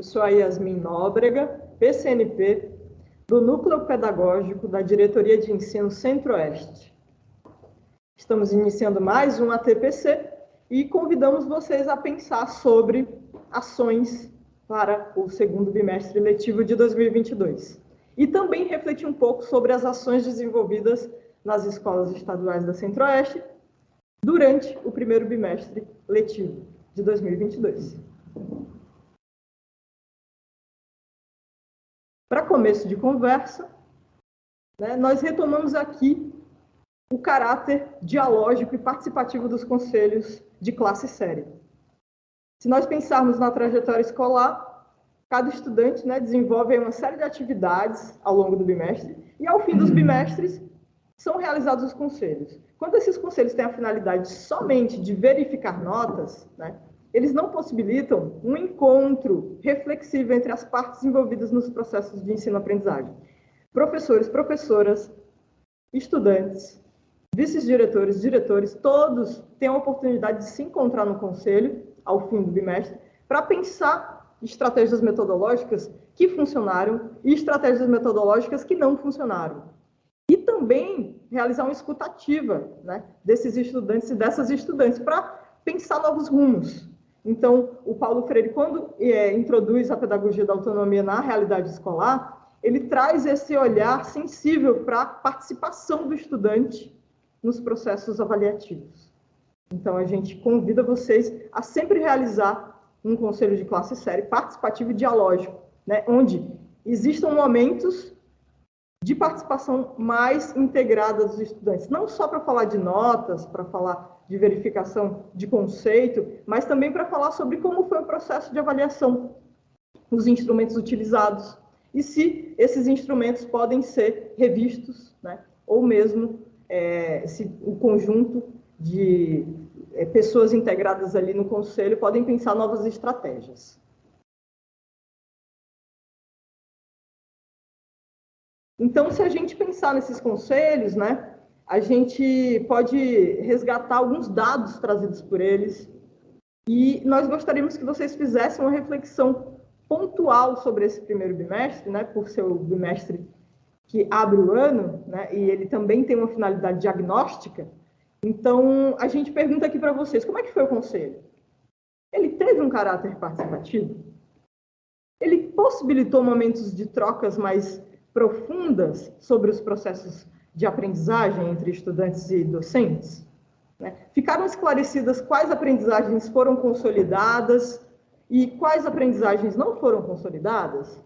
sou a Yasmin Nóbrega, PCNP, do Núcleo Pedagógico da Diretoria de Ensino Centro-Oeste. Estamos iniciando mais um ATPC e convidamos vocês a pensar sobre ações para o segundo bimestre letivo de 2022. E também refletir um pouco sobre as ações desenvolvidas nas escolas estaduais da Centro-Oeste durante o primeiro bimestre letivo de 2022. Para começo de conversa, nós retomamos aqui o caráter dialógico e participativo dos conselhos de classe série. Se nós pensarmos na trajetória escolar, cada estudante desenvolve uma série de atividades ao longo do bimestre e, ao fim dos bimestres, são realizados os conselhos. Quando esses conselhos têm a finalidade somente de verificar notas, eles não possibilitam um encontro reflexivo entre as partes envolvidas nos processos de ensino-aprendizagem. Professores, professoras, estudantes, vice-diretores, diretores, todos têm a oportunidade de se encontrar no conselho, ao fim do bimestre, para pensar estratégias metodológicas que funcionaram e estratégias metodológicas que não funcionaram. E também realizar uma escuta ativa desses estudantes e dessas estudantes para pensar novos rumos. Então, o Paulo Freire, quando introduz a pedagogia da autonomia na realidade escolar, ele traz esse olhar sensível para a participação do estudante nos processos avaliativos. Então, a gente convida vocês a sempre realizar um conselho de classe série participativo e dialógico, onde existam momentos de participação mais integrada dos estudantes, não só para falar de notas, para falar de verificação de conceito, mas também para falar sobre como foi o processo de avaliação, os instrumentos utilizados, e se esses instrumentos podem ser revistos, ou mesmo se o conjunto de pessoas integradas ali no conselho podem pensar novas estratégias. Então, se a gente pensar nesses conselhos, a gente pode resgatar alguns dados trazidos por eles e nós gostaríamos que vocês fizessem uma reflexão pontual sobre esse primeiro bimestre, por ser o bimestre que abre o ano, e ele também tem uma finalidade diagnóstica. Então, a gente pergunta aqui para vocês, como é que foi o conselho? Ele teve um caráter participativo? Ele possibilitou momentos de trocas mais profundas sobre os processos de aprendizagem entre estudantes e docentes? Ficaram esclarecidas quais aprendizagens foram consolidadas e quais aprendizagens não foram consolidadas?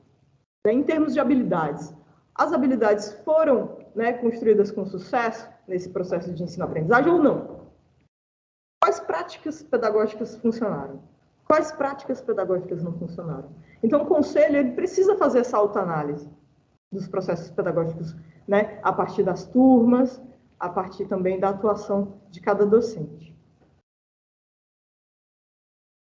Em termos de habilidades, as habilidades foram construídas com sucesso nesse processo de ensino-aprendizagem ou não? Quais práticas pedagógicas funcionaram? Quais práticas pedagógicas não funcionaram? Então, o conselho ele precisa fazer essa autoanálise dos processos pedagógicos, a partir das turmas, a partir também da atuação de cada docente.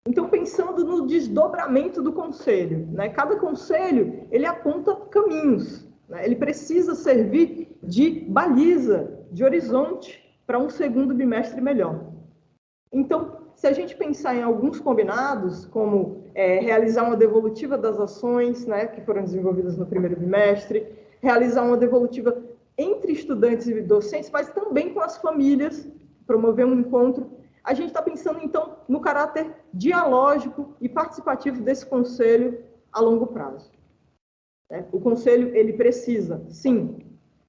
Então, pensando no desdobramento do conselho, cada conselho, ele aponta caminhos, ele precisa servir de baliza, de horizonte para um segundo bimestre melhor. Então, se a gente pensar em alguns combinados, como realizar uma devolutiva das ações que foram desenvolvidas no primeiro bimestre, realizar uma devolutiva entre estudantes e docentes, mas também com as famílias, promover um encontro, a gente está pensando, então, no caráter dialógico e participativo desse conselho a longo prazo. O conselho ele precisa, sim,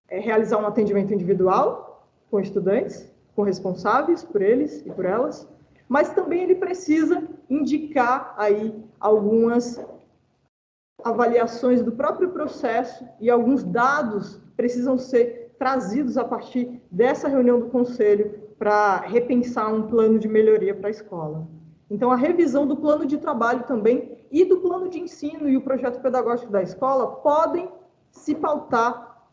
realizar um atendimento individual com estudantes, com responsáveis por eles e por elas, mas também ele precisa indicar aí algumas avaliações do próprio processo e alguns dados precisam ser trazidos a partir dessa reunião do conselho para repensar um plano de melhoria para a escola. Então, a revisão do plano de trabalho também e do plano de ensino e o projeto pedagógico da escola podem se pautar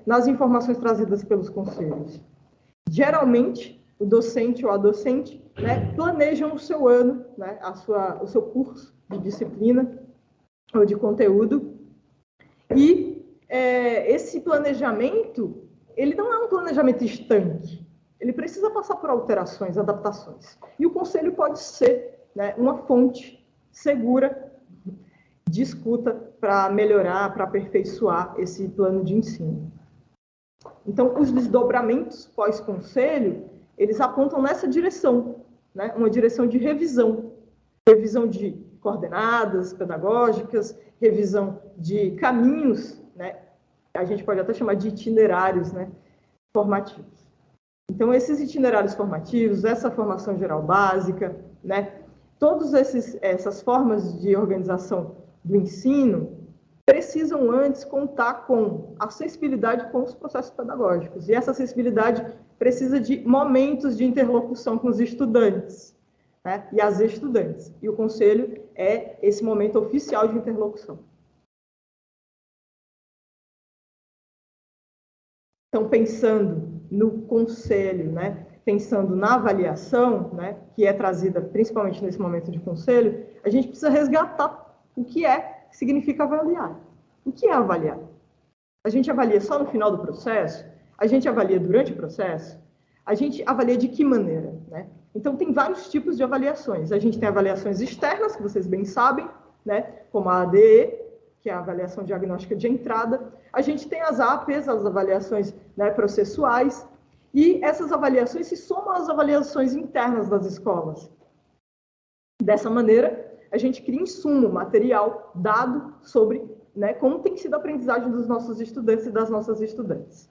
nas informações trazidas pelos conselhos. Geralmente, o docente ou a docente planejam o seu ano, o seu curso de disciplina ou de conteúdo, e esse planejamento, ele não é um planejamento estanque, ele precisa passar por alterações, adaptações. E o conselho pode ser uma fonte segura discuta para melhorar, para aperfeiçoar esse plano de ensino. Então, os desdobramentos pós-conselho, eles apontam nessa direção, né? Uma direção de revisão de coordenadas pedagógicas, revisão de caminhos, né? A gente pode até chamar de itinerários, né? Formativos. Então, esses itinerários formativos, essa formação geral básica, né? Todas essas formas de organização do ensino precisam antes contar com acessibilidade com os processos pedagógicos. E essa acessibilidade precisa de momentos de interlocução com os estudantes, né? E as estudantes. E o conselho é esse momento oficial de interlocução. Então, pensando no conselho, né? Pensando na avaliação, né? Que é trazida principalmente nesse momento de conselho, a gente precisa resgatar o que significa avaliar. O que é avaliar? A gente avalia só no final do processo? A gente avalia durante o processo? A gente avalia de que maneira, né? Então, tem vários tipos de avaliações. A gente tem avaliações externas, que vocês bem sabem, né? Como a ADE, que é a avaliação diagnóstica de entrada. A gente tem as APs, as avaliações, né, processuais. E essas avaliações se somam às avaliações internas das escolas. Dessa maneira, a gente cria insumo, material, dado sobre, né, como tem sido a aprendizagem dos nossos estudantes e das nossas estudantes.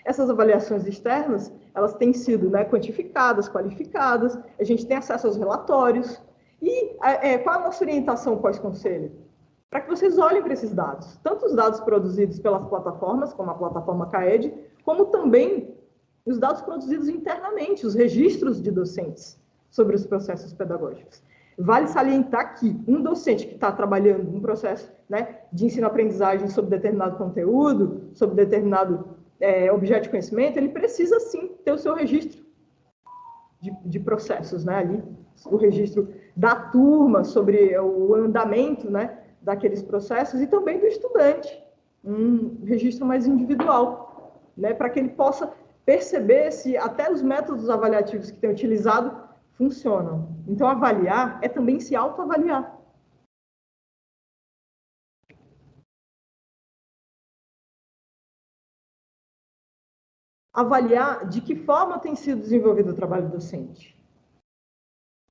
Essas avaliações externas, elas têm sido, né, quantificadas, qualificadas, a gente tem acesso aos relatórios. E qual a nossa orientação pós-conselho? Para que vocês olhem para esses dados, tanto os dados produzidos pelas plataformas, como a plataforma CAED, como também os dados produzidos internamente, os registros de docentes sobre os processos pedagógicos. Vale salientar que um docente que está trabalhando um processo, né, de ensino-aprendizagem sobre determinado conteúdo, sobre determinado objeto de conhecimento, ele precisa, sim, ter o seu registro de processos, né, ali, o registro da turma sobre o andamento, né, daqueles processos e também do estudante, um registro mais individual, né, para que ele possa perceber se até os métodos avaliativos que tem utilizado funcionam. Então, avaliar é também se autoavaliar. Avaliar de que forma tem sido desenvolvido o trabalho docente.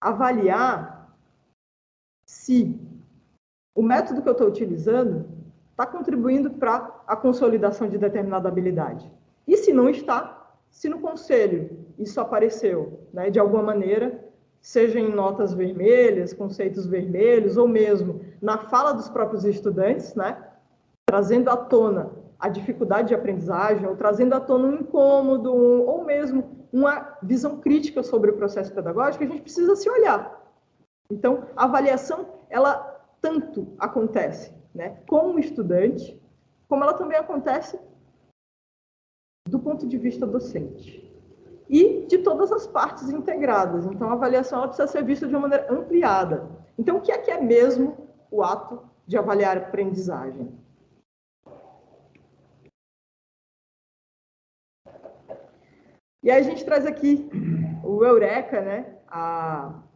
Avaliar se o método que eu estou utilizando está contribuindo para a consolidação de determinada habilidade. E se não está, se no conselho isso apareceu, né, de alguma maneira, seja em notas vermelhas, conceitos vermelhos, ou mesmo na fala dos próprios estudantes, né, trazendo à tona a dificuldade de aprendizagem, ou trazendo à tona um incômodo, ou mesmo uma visão crítica sobre o processo pedagógico, a gente precisa se olhar. Então, a avaliação, ela tanto acontece, né, com o estudante, como ela também acontece do ponto de vista docente. E de todas as partes integradas. Então, a avaliação ela precisa ser vista de uma maneira ampliada. Então, o que é mesmo o ato de avaliar a aprendizagem? E aí a gente traz aqui o eureka, né?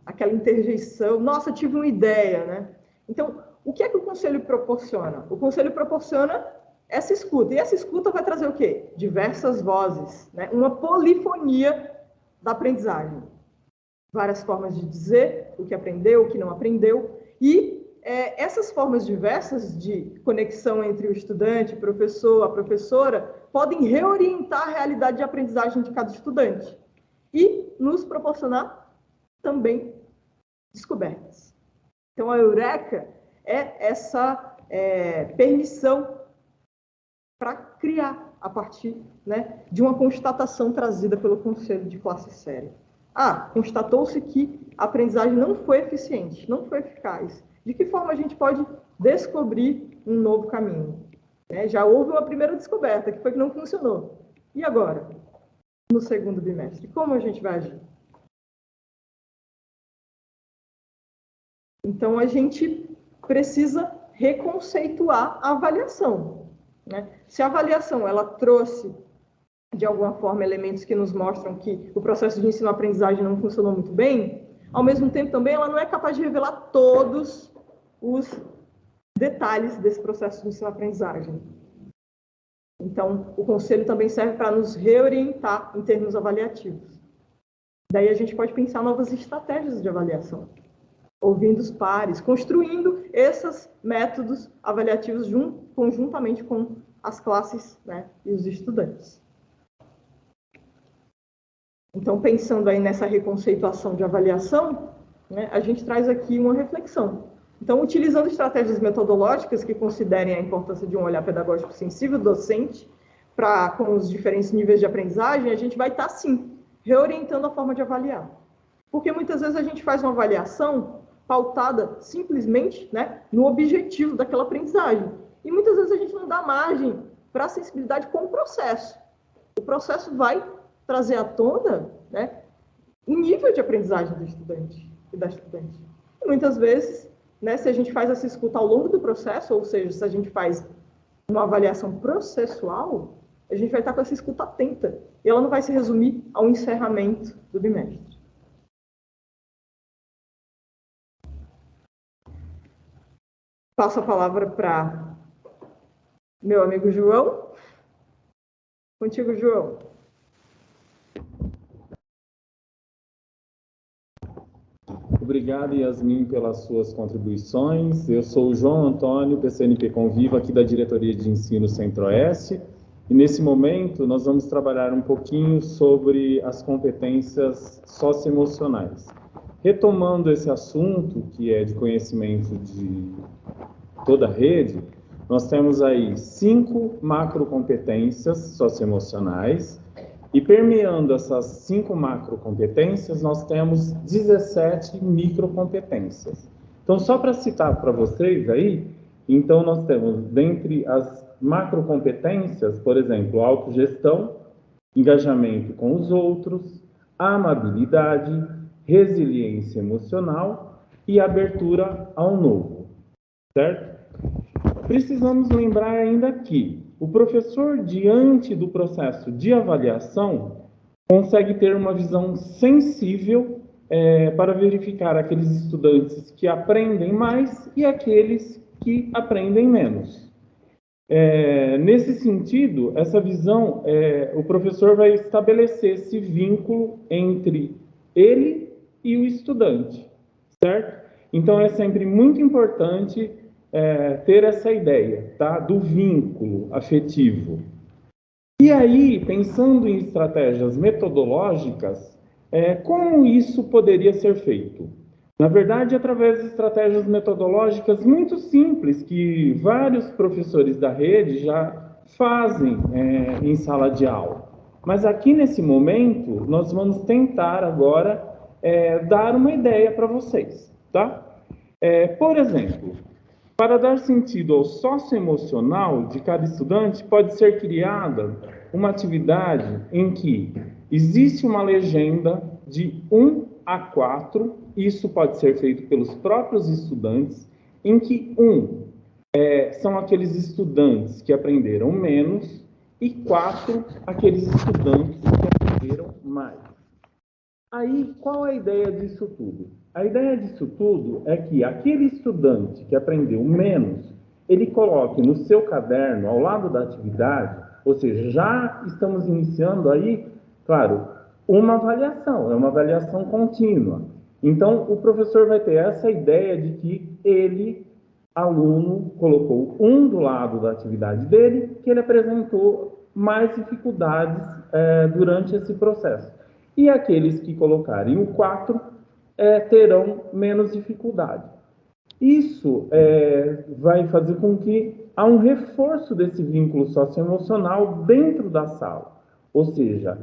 Aquela interjeição. Nossa, tive uma ideia, né? Então, o que é que o conselho proporciona? O conselho proporciona essa escuta. E essa escuta vai trazer o quê? Diversas vozes, né? Uma polifonia da aprendizagem. Várias formas de dizer o que aprendeu, o que não aprendeu. E essas formas diversas de conexão entre o estudante, o professor, a professora, podem reorientar a realidade de aprendizagem de cada estudante. E nos proporcionar também descobertas. Então, a eureka é essa permissão para criar a partir, né, de uma constatação trazida pelo conselho de classe séria. Constatou-se que a aprendizagem não foi eficiente, não foi eficaz. De que forma a gente pode descobrir um novo caminho? Já houve uma primeira descoberta, que foi que não funcionou. E agora? No segundo bimestre, como a gente vai agir? Então, a gente precisa reconceituar a avaliação, né? Se a avaliação ela trouxe, de alguma forma, elementos que nos mostram que o processo de ensino-aprendizagem não funcionou muito bem, ao mesmo tempo também ela não é capaz de revelar todos os detalhes desse processo de ensino-aprendizagem. Então, o conselho também serve para nos reorientar em termos avaliativos. Daí a gente pode pensar novas estratégias de avaliação, ouvindo os pares, construindo esses métodos avaliativos conjuntamente com as classes, né, e os estudantes. Então, pensando aí nessa reconceituação de avaliação, né, a gente traz aqui uma reflexão. Então, utilizando estratégias metodológicas que considerem a importância de um olhar pedagógico sensível do docente com os diferentes níveis de aprendizagem, a gente vai estar, sim, reorientando a forma de avaliar. Porque muitas vezes a gente faz uma avaliação pautada simplesmente, né, no objetivo daquela aprendizagem. E muitas vezes a gente não dá margem para a sensibilidade com o processo. O processo vai trazer à tona, né, o nível de aprendizagem do estudante e da estudante. E muitas vezes, né, se a gente faz essa escuta ao longo do processo, ou seja, se a gente faz uma avaliação processual, a gente vai estar com essa escuta atenta. E ela não vai se resumir ao encerramento do bimestre. Passo a palavra para meu amigo João. Contigo, João. Obrigado, Yasmin, pelas suas contribuições. Eu sou o João Antônio, PCNP Conviva, aqui da Diretoria de Ensino Centro-Oeste. E nesse momento nós vamos trabalhar um pouquinho sobre as competências socioemocionais. Retomando esse assunto, que é de conhecimento de toda a rede, nós temos aí 5 macrocompetências socioemocionais, e permeando essas 5 macrocompetências, nós temos 17 microcompetências. Então, só para citar para vocês aí, então nós temos, dentre as macrocompetências, por exemplo, autogestão, engajamento com os outros, amabilidade, resiliência emocional e abertura ao novo, certo? Precisamos lembrar ainda que o professor, diante do processo de avaliação, consegue ter uma visão sensível para verificar aqueles estudantes que aprendem mais e aqueles que aprendem menos. Nesse sentido, essa visão, o professor vai estabelecer esse vínculo entre ele e o estudante, certo? Então, é sempre muito importante ter essa ideia, tá? Do vínculo afetivo. E aí, pensando em estratégias metodológicas, como isso poderia ser feito? Na verdade, através de estratégias metodológicas muito simples, que vários professores da rede já fazem em sala de aula. Mas aqui, nesse momento, nós vamos tentar agora dar uma ideia para vocês, tá? Por exemplo, para dar sentido ao socioemocional de cada estudante, pode ser criada uma atividade em que existe uma legenda de 1 a 4, isso pode ser feito pelos próprios estudantes, em que 1 são aqueles estudantes que aprenderam menos e 4 aqueles estudantes que aprenderam mais. Aí, qual é a ideia disso tudo? A ideia disso tudo é que aquele estudante que aprendeu menos, ele coloque no seu caderno, ao lado da atividade, ou seja, já estamos iniciando aí, claro, uma avaliação, é uma avaliação contínua. Então, o professor vai ter essa ideia de que ele, aluno, colocou 1 do lado da atividade dele, que ele apresentou mais dificuldades durante esse processo. E aqueles que colocarem o 4 terão menos dificuldade. Isso vai fazer com que há um reforço desse vínculo socioemocional dentro da sala. Ou seja,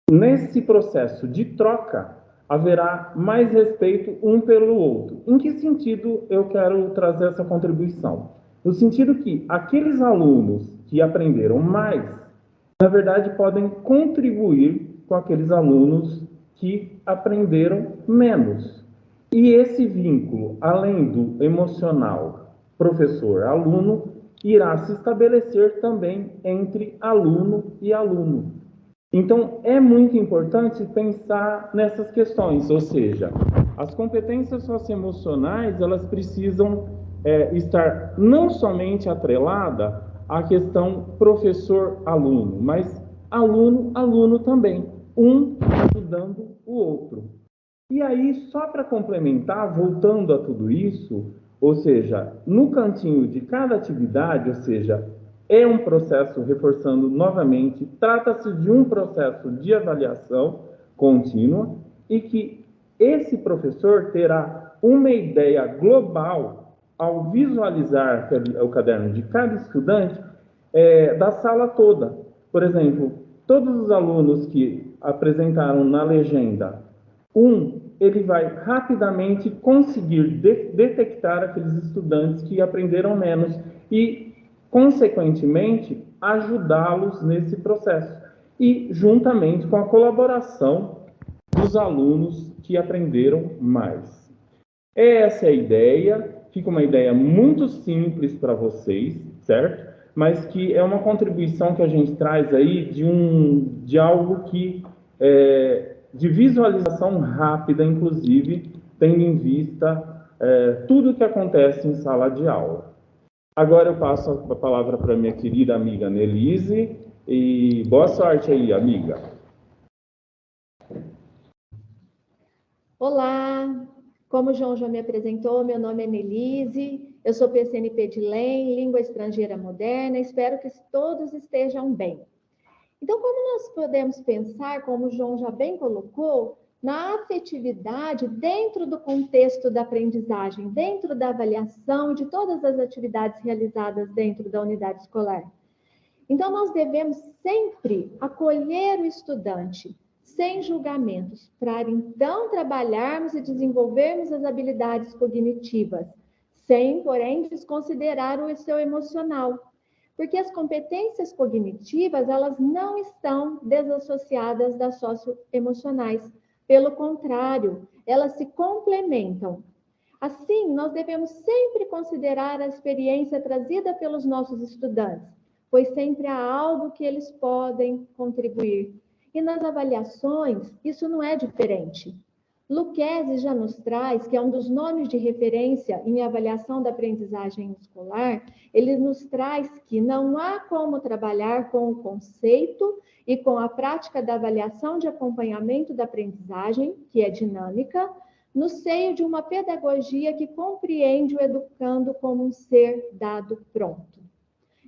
nesse processo de troca, haverá mais respeito um pelo outro. Em que sentido eu quero trazer essa contribuição? No sentido que aqueles alunos que aprenderam mais, na verdade, podem contribuir com aqueles alunos que aprenderam menos. E esse vínculo, além do emocional professor-aluno, irá se estabelecer também entre aluno e aluno. Então, é muito importante pensar nessas questões, ou seja, as competências socioemocionais, elas precisam estar não somente atrelada à questão professor-aluno, mas aluno-aluno também, um ajudando o outro. E aí, só para complementar, voltando a tudo isso, ou seja, no cantinho de cada atividade, ou seja, é um processo, reforçando novamente, trata-se de um processo de avaliação contínua e que esse professor terá uma ideia global ao visualizar o caderno de cada estudante da sala toda. Por exemplo, todos os alunos que apresentaram na legenda ele vai rapidamente conseguir detectar aqueles estudantes que aprenderam menos e, consequentemente, ajudá-los nesse processo. E, juntamente com a colaboração dos alunos que aprenderam mais. Essa é a ideia, fica uma ideia muito simples para vocês, certo? Mas que é uma contribuição que a gente traz aí de algo que de visualização rápida, inclusive, tendo em vista tudo o que acontece em sala de aula. Agora eu passo a palavra para minha querida amiga Nelise, e boa sorte aí, amiga. Olá, como o João já me apresentou, meu nome é Nelise, eu sou PCNP de LEM, Língua Estrangeira Moderna, espero que todos estejam bem. Então, como nós podemos pensar, como o João já bem colocou, na afetividade dentro do contexto da aprendizagem, dentro da avaliação de todas as atividades realizadas dentro da unidade escolar. Então, nós devemos sempre acolher o estudante, sem julgamentos, para então trabalharmos e desenvolvermos as habilidades cognitivas, sem, porém, desconsiderar o seu emocional. Porque as competências cognitivas, elas não estão desassociadas das socioemocionais. Pelo contrário, elas se complementam. Assim, nós devemos sempre considerar a experiência trazida pelos nossos estudantes, pois sempre há algo que eles podem contribuir. E nas avaliações, isso não é diferente. Lucchesi já nos traz, que é um dos nomes de referência em avaliação da aprendizagem escolar, ele nos traz que não há como trabalhar com o conceito e com a prática da avaliação de acompanhamento da aprendizagem, que é dinâmica, no seio de uma pedagogia que compreende o educando como um ser dado pronto.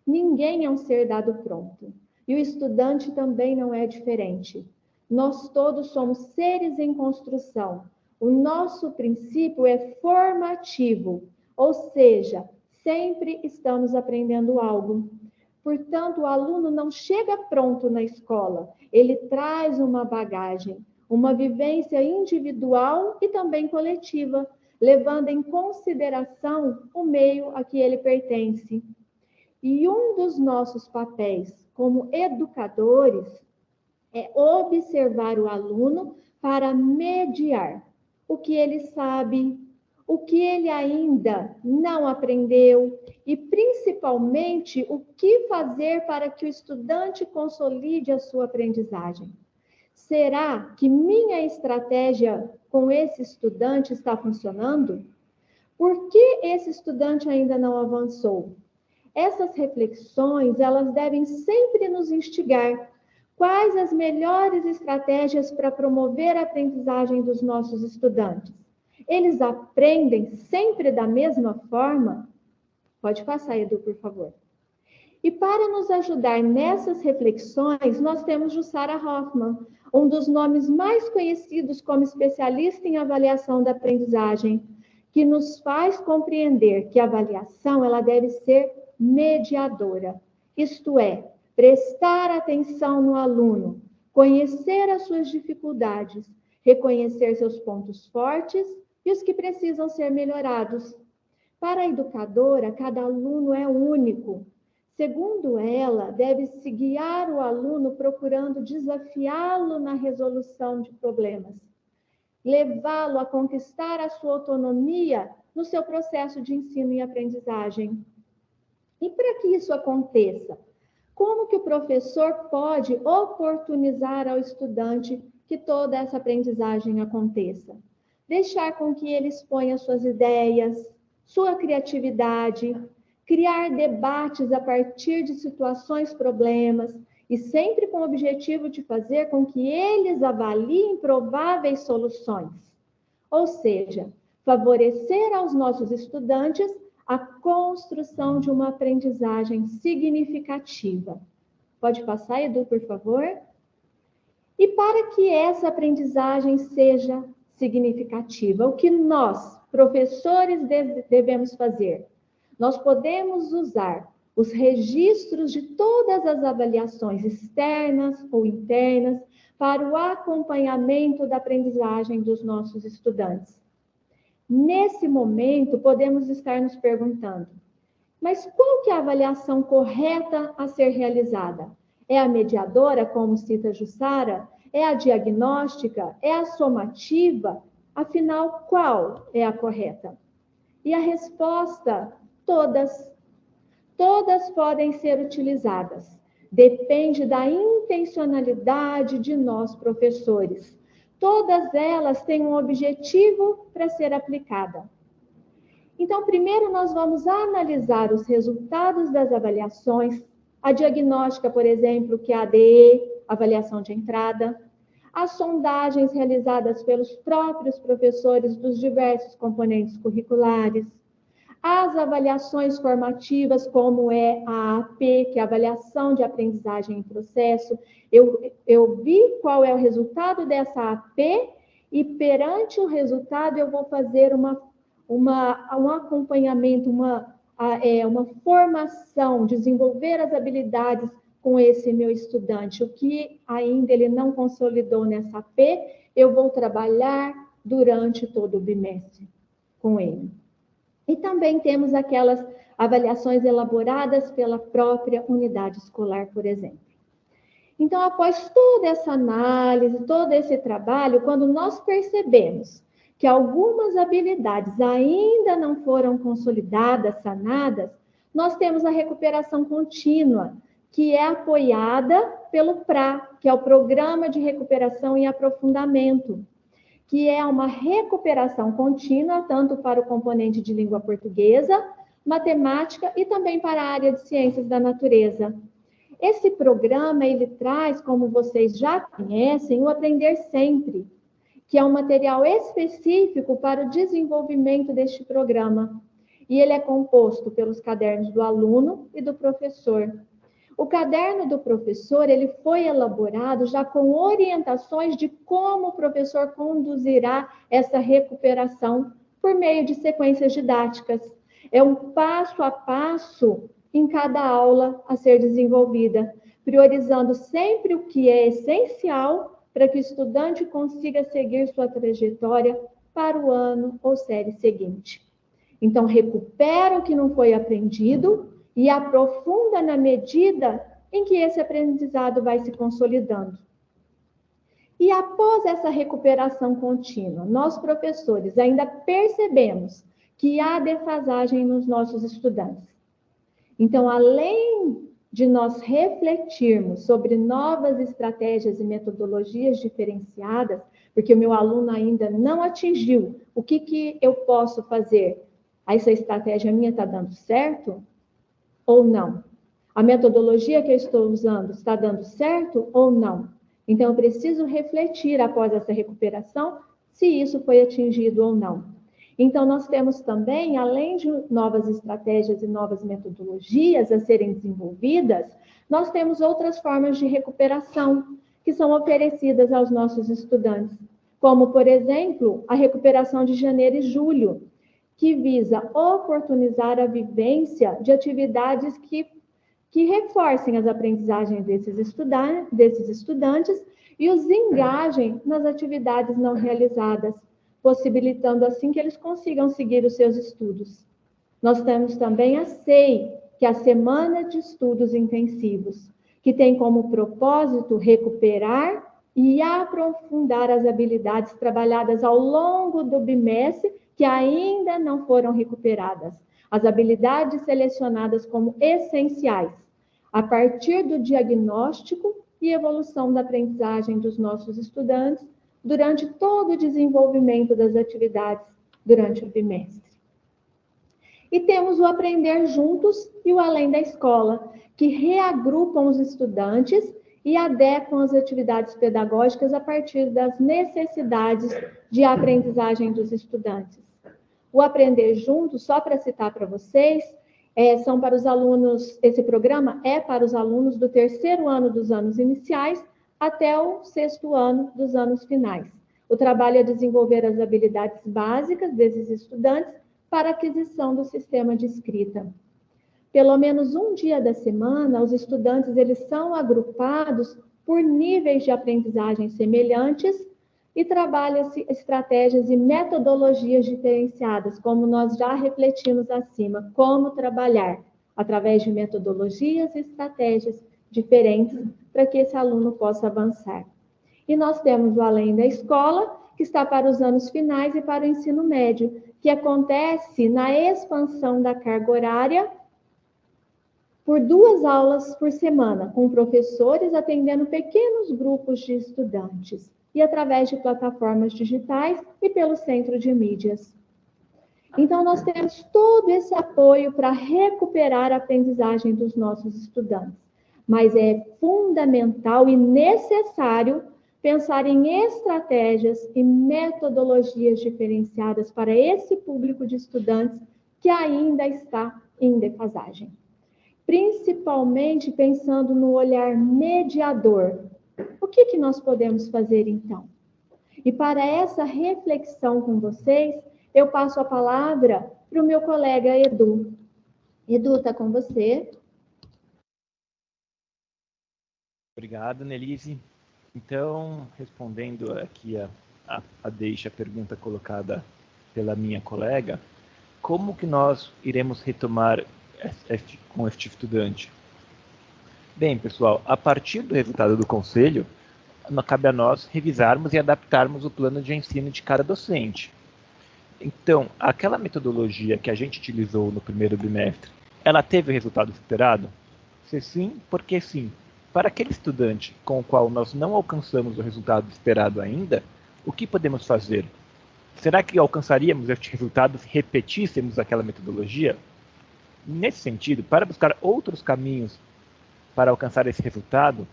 Ninguém é um ser dado pronto, e o estudante também não é diferente. Nós todos somos seres em construção. O nosso princípio é formativo, ou seja, sempre estamos aprendendo algo. Portanto, o aluno não chega pronto na escola, ele traz uma bagagem, uma vivência individual e também coletiva, levando em consideração o meio a que ele pertence. E um dos nossos papéis como educadores é observar o aluno para mediar o que ele sabe, o que ele ainda não aprendeu e, principalmente, o que fazer para que o estudante consolide a sua aprendizagem. Será que minha estratégia com esse estudante está funcionando? Por que esse estudante ainda não avançou? Essas reflexões, elas devem sempre nos instigar. Quais as melhores estratégias para promover a aprendizagem dos nossos estudantes? Eles aprendem sempre da mesma forma? Pode passar, Edu, por favor. E para nos ajudar nessas reflexões, nós temos Jussara Hoffmann, um dos nomes mais conhecidos como especialista em avaliação da aprendizagem, que nos faz compreender que a avaliação ela deve ser mediadora, isto é, prestar atenção no aluno, conhecer as suas dificuldades, reconhecer seus pontos fortes e os que precisam ser melhorados. Para a educadora, cada aluno é único. Segundo ela, deve-se guiar o aluno procurando desafiá-lo na resolução de problemas, levá-lo a conquistar a sua autonomia no seu processo de ensino e aprendizagem. E para que isso aconteça, como que o professor pode oportunizar ao estudante que toda essa aprendizagem aconteça? Deixar com que ele exponha suas ideias, sua criatividade, criar debates a partir de situações, problemas, e sempre com o objetivo de fazer com que eles avaliem prováveis soluções. Ou seja, favorecer aos nossos estudantes a construção de uma aprendizagem significativa. Pode passar, Edu, por favor? E para que essa aprendizagem seja significativa, o que nós, professores, devemos fazer? Nós podemos usar os registros de todas as avaliações externas ou internas para o acompanhamento da aprendizagem dos nossos estudantes. Nesse momento, podemos estar nos perguntando, mas qual que é a avaliação correta a ser realizada? É a mediadora, como cita Jussara? É a diagnóstica? É a somativa? Afinal, qual é a correta? E a resposta, todas. Todas podem ser utilizadas. Depende da intencionalidade de nós, professores. Todas elas têm um objetivo para ser aplicada. Então, primeiro nós vamos analisar os resultados das avaliações, a diagnóstica, por exemplo, que é a ADE, avaliação de entrada, as sondagens realizadas pelos próprios professores dos diversos componentes curriculares, as avaliações formativas, como é a AP, que é a avaliação de aprendizagem em processo. Eu vi qual é o resultado dessa AP e, perante o resultado, eu vou fazer um acompanhamento, uma formação, desenvolver as habilidades com esse meu estudante. O que ainda ele não consolidou nessa AP, eu vou trabalhar durante todo o bimestre com ele. E também temos aquelas avaliações elaboradas pela própria unidade escolar, por exemplo. Então, após toda essa análise, todo esse trabalho, quando nós percebemos que algumas habilidades ainda não foram consolidadas, sanadas, nós temos a recuperação contínua, que é apoiada pelo PRA, que é o Programa de Recuperação e Aprofundamento, que é uma recuperação contínua, tanto para o componente de língua portuguesa, matemática e também para a área de ciências da natureza. Esse programa, ele traz, como vocês já conhecem, o Aprender Sempre, que é um material específico para o desenvolvimento deste programa. E ele é composto pelos cadernos do aluno e do professor. O caderno do professor, ele foi elaborado já com orientações de como o professor conduzirá essa recuperação por meio de sequências didáticas. É um passo a passo em cada aula a ser desenvolvida, priorizando sempre o que é essencial para que o estudante consiga seguir sua trajetória para o ano ou série seguinte. Então, recupera o que não foi aprendido e aprofunda na medida em que esse aprendizado vai se consolidando. E após essa recuperação contínua, nós, professores, ainda percebemos que há defasagem nos nossos estudantes. Então, além de nós refletirmos sobre novas estratégias e metodologias diferenciadas, porque o meu aluno ainda não atingiu, o que eu posso fazer? Essa estratégia minha está dando certo? Ou não? A metodologia que eu estou usando está dando certo ou não? Então, eu preciso refletir após essa recuperação se isso foi atingido ou não. Então, nós temos também, além de novas estratégias e novas metodologias a serem desenvolvidas, nós temos outras formas de recuperação que são oferecidas aos nossos estudantes, como, por exemplo, a recuperação de janeiro e julho, que visa oportunizar a vivência de atividades que reforcem as aprendizagens desses estudantes e os engajem nas atividades não realizadas, possibilitando assim que eles consigam seguir os seus estudos. Nós temos também a SEI, que é a Semana de Estudos Intensivos, que tem como propósito recuperar e aprofundar as habilidades trabalhadas ao longo do bimestre que ainda não foram recuperadas, as habilidades selecionadas como essenciais, a partir do diagnóstico e evolução da aprendizagem dos nossos estudantes durante todo o desenvolvimento das atividades durante o bimestre. E temos o Aprender Juntos e o Além da Escola, que reagrupam os estudantes e adequam as atividades pedagógicas a partir das necessidades de aprendizagem dos estudantes. O Aprender Juntos, só para citar para vocês, são para os alunos, esse programa é para os alunos do 3º ano dos anos iniciais até o 6º ano dos anos finais. O trabalho é desenvolver as habilidades básicas desses estudantes para aquisição do sistema de escrita. Pelo menos um dia da semana, os estudantes eles são agrupados por níveis de aprendizagem semelhantes e trabalha-se estratégias e metodologias diferenciadas, como nós já refletimos acima, como trabalhar através de metodologias e estratégias diferentes para que esse aluno possa avançar. E nós temos o Além da Escola, que está para os anos finais e para o ensino médio, que acontece na expansão da carga horária por 2 aulas por semana, com professores atendendo pequenos grupos de estudantes, e através de plataformas digitais e pelo centro de mídias. Então, nós temos todo esse apoio para recuperar a aprendizagem dos nossos estudantes, mas é fundamental e necessário pensar em estratégias e metodologias diferenciadas para esse público de estudantes que ainda está em defasagem. Principalmente pensando no olhar mediador. O que nós podemos fazer, então? E para essa reflexão com vocês, eu passo a palavra para o meu colega Edu. Edu, está com você. Obrigado, Nelise. Então, respondendo aqui a pergunta colocada pela minha colega, como que nós iremos retomar com este estudante? Bem, pessoal, a partir do resultado do conselho, cabe a nós revisarmos e adaptarmos o plano de ensino de cada docente. Então, aquela metodologia que a gente utilizou no primeiro bimestre, ela teve o resultado esperado? Se sim, por que sim? Para aquele estudante com o qual nós não alcançamos o resultado esperado ainda, o que podemos fazer? Será que alcançaríamos este resultado se repetíssemos aquela metodologia? Nesse sentido, para buscar outros caminhos para alcançar esse resultado,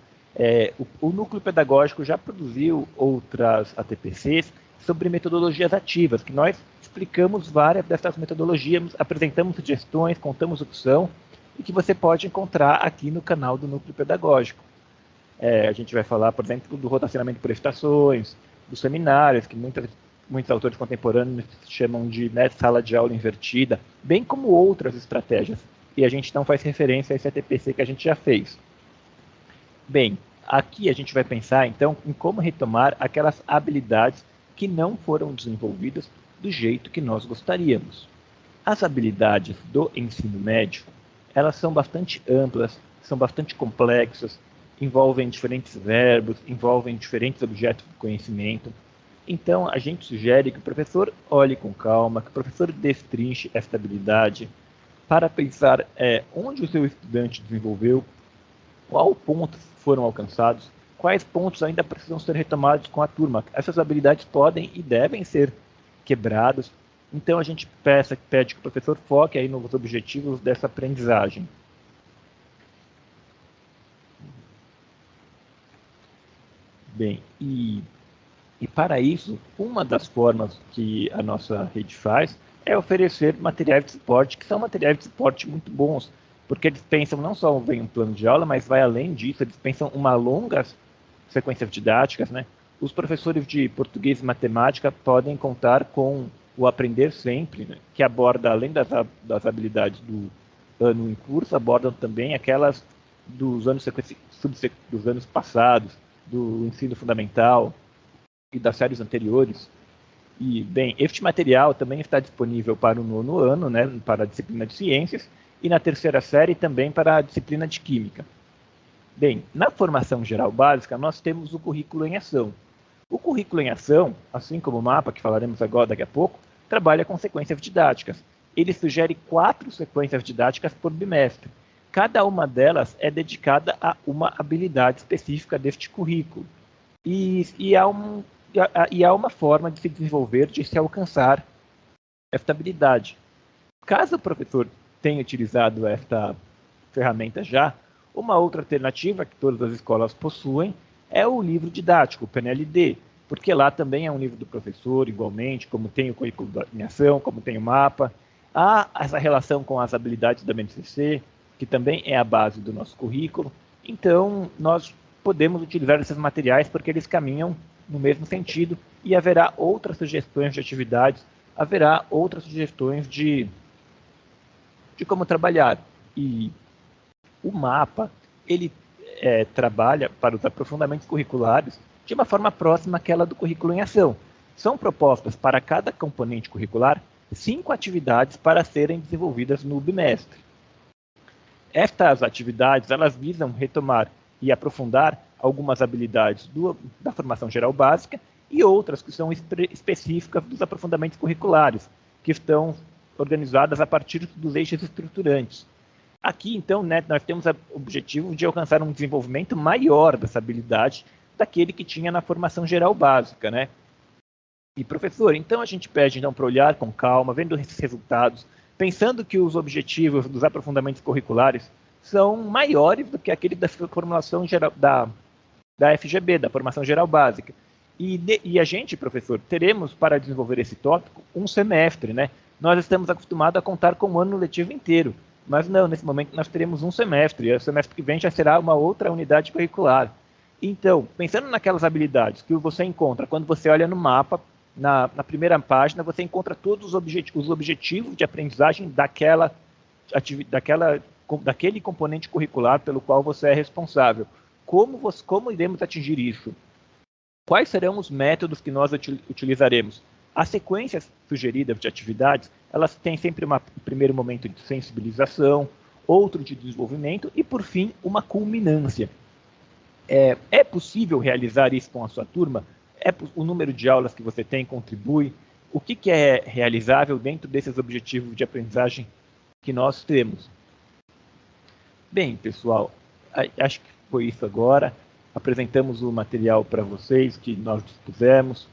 o núcleo pedagógico já produziu outras ATPCs sobre metodologias ativas, que nós explicamos várias dessas metodologias, apresentamos sugestões, contamos o que são, e que você pode encontrar aqui no canal do núcleo pedagógico. A gente vai falar, por exemplo, do rotacionamento por estações, dos seminários, que muitos autores contemporâneos chamam de sala de aula invertida, bem como outras estratégias. E a gente não faz referência a esse ATPC que a gente já fez. Bem, aqui a gente vai pensar, então, em como retomar aquelas habilidades que não foram desenvolvidas do jeito que nós gostaríamos. As habilidades do ensino médio, elas são bastante amplas, são bastante complexas, envolvem diferentes verbos, envolvem diferentes objetos de conhecimento. Então, a gente sugere que o professor olhe com calma, que o professor destrinche esta habilidade para pensar onde o seu estudante desenvolveu, qual pontos foram alcançados, quais pontos ainda precisam ser retomados com a turma. Essas habilidades podem e devem ser quebradas. Então, a gente pede que o professor foque aí nos objetivos dessa aprendizagem. Bem, e para isso, uma das formas que a nossa rede faz é oferecer materiais de suporte, que são materiais de suporte muito bons, porque eles pensam não só em um plano de aula, mas vai além disso, eles pensam uma longa sequência didáticas, né? Os professores de português e matemática podem contar com o Aprender Sempre, né, que aborda, além das habilidades do ano em curso, abordam também aquelas dos anos passados, do ensino fundamental e das séries anteriores. E, bem, este material também está disponível para o 9º ano, né, para a disciplina de ciências, e na 3ª série também para a disciplina de química. Bem, na formação geral básica, nós temos o currículo em ação. O currículo em ação, assim como o mapa, que falaremos agora daqui a pouco, trabalha com sequências didáticas. Ele sugere 4 sequências didáticas por bimestre. Cada uma delas é dedicada a uma habilidade específica deste currículo. E há uma forma de se desenvolver, de se alcançar esta habilidade. Caso o professor tenha utilizado esta ferramenta já, uma outra alternativa que todas as escolas possuem é o livro didático, o PNLD, porque lá também é um livro do professor, igualmente, como tem o currículo em ação, como tem o mapa. Há essa relação com as habilidades da BNCC, que também é a base do nosso currículo. Então, nós podemos utilizar esses materiais porque eles caminham no mesmo sentido e haverá outras sugestões de atividades, haverá outras sugestões de como trabalhar. E o mapa, ele trabalha para os aprofundamentos curriculares de uma forma próxima àquela do currículo em ação. São propostas para cada componente curricular 5 atividades para serem desenvolvidas no bimestre. Estas atividades, elas visam retomar e aprofundar algumas habilidades da formação geral básica e outras que são específicas dos aprofundamentos curriculares, que estão organizadas a partir dos eixos estruturantes. Aqui, então, né, nós temos o objetivo de alcançar um desenvolvimento maior dessa habilidade daquele que tinha na formação geral básica, né? E, professor, então a gente pede então, para olhar com calma, vendo esses resultados, pensando que os objetivos dos aprofundamentos curriculares são maiores do que aquele da formulação geral, da FGB, da formação geral básica. E a gente, professor, teremos para desenvolver esse tópico um semestre, né? Nós estamos acostumados a contar com um ano letivo inteiro, mas não, nesse momento nós teremos um semestre, e o semestre que vem já será uma outra unidade curricular. Então, pensando naquelas habilidades que você encontra quando você olha no mapa, na primeira página, você encontra todos os objetivos de aprendizagem daquele componente curricular pelo qual você é responsável. Como iremos atingir isso? Quais serão os métodos que nós utilizaremos? As sequências sugeridas de atividades, elas têm sempre um primeiro momento de sensibilização, outro de desenvolvimento e, por fim, uma culminância. É possível realizar isso com a sua turma? O número de aulas que você tem contribui? O que é realizável dentro desses objetivos de aprendizagem que nós temos? Bem, pessoal, acho que foi isso agora. Apresentamos o material para vocês que nós dispusemos.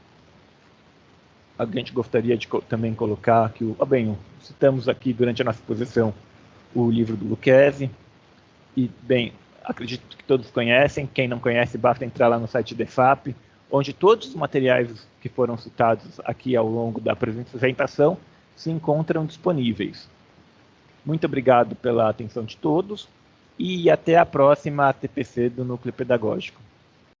A gente gostaria de também colocar que citamos aqui durante a nossa exposição o livro do Lucchesi. E, bem, acredito que todos conhecem. Quem não conhece, basta entrar lá no site da EFAP, onde todos os materiais que foram citados aqui ao longo da apresentação se encontram disponíveis. Muito obrigado pela atenção de todos e até a próxima TPC do Núcleo Pedagógico.